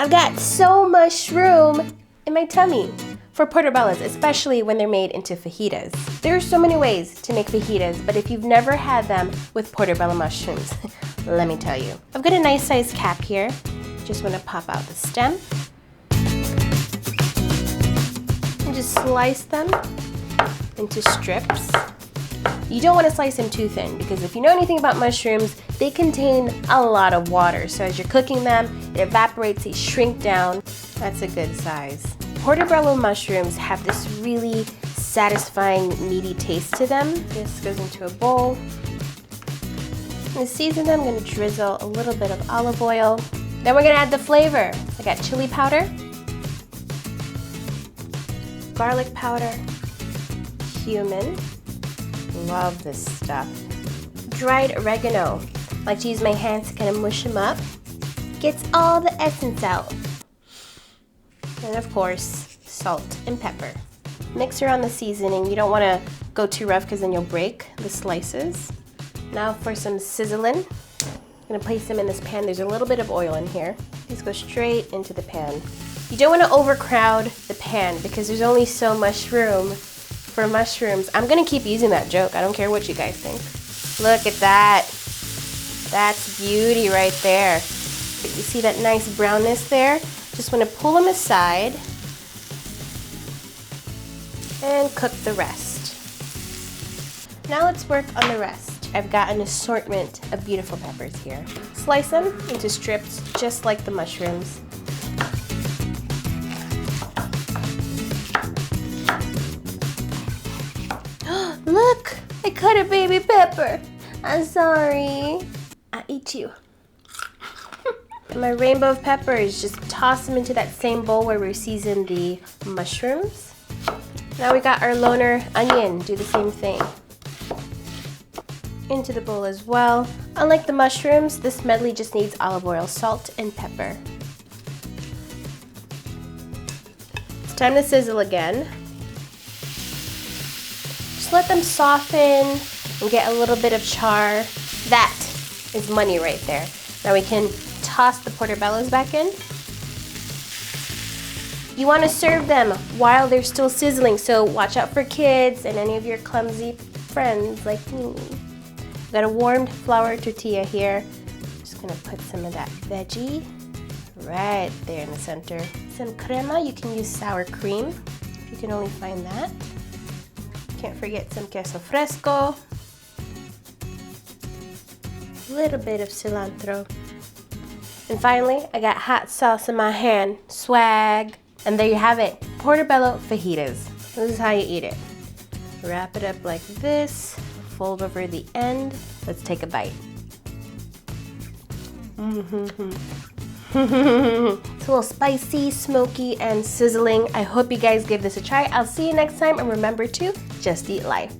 I've got so much room in my tummy for portobellos, especially when they're made into fajitas. There are so many ways to make fajitas, but if you've never had them with portobello mushrooms, let me tell you. I've got a nice sized cap here. Just want to pop out the stem. And just slice them into strips. You don't want to slice them too thin because if you know anything about mushrooms, they contain a lot of water. So as you're cooking them, it evaporates, they shrink down. That's a good size. Portobello mushrooms have this really satisfying meaty taste to them. This goes into a bowl. To season them, I'm going to drizzle a little bit of olive oil. Then we're going to add the flavor. I got chili powder, garlic powder, cumin. Love this stuff. Dried oregano. I like to use my hands to kind of mush them up. Gets all the essence out. And of course, salt and pepper. Mix around the seasoning. You don't want to go too rough because then you'll break the slices. Now for some sizzling. I'm going to place them in this pan. There's a little bit of oil in here. These go straight into the pan. You don't want to overcrowd the pan because there's only so much room for mushrooms. I'm going to keep using that joke. I don't care what you guys think. Look at that. That's beauty right there. You see that nice brownness there? Just want to pull them aside and cook the rest. Now let's work on the rest. I've got an assortment of beautiful peppers here. Slice them into strips just like the mushrooms. Look, I cut a baby pepper. I'm sorry. I'll eat you. My rainbow of peppers, just toss them into that same bowl where we seasoned the mushrooms. Now we got our loner onion, do the same thing. Into the bowl as well. Unlike the mushrooms, this medley just needs olive oil, salt, and pepper. It's time to sizzle again. Just let them soften and get a little bit of char. That is money right there. Now we can toss the portobellos back in. You want to serve them while they're still sizzling, so watch out for kids and any of your clumsy friends like me. I've got a warmed flour tortilla here. Just gonna put some of that veggie right there in the center. Some crema, you can use sour cream if you can only find that. Can't forget some queso fresco. A little bit of cilantro. And finally, I got hot sauce in my hand. Swag. And there you have it. Portobello fajitas. This is how you eat it. Wrap it up like this. Fold over the end. Let's take a bite. It's a little spicy, smoky, and sizzling. I hope you guys give this a try. I'll see you next time, and remember to just eat life.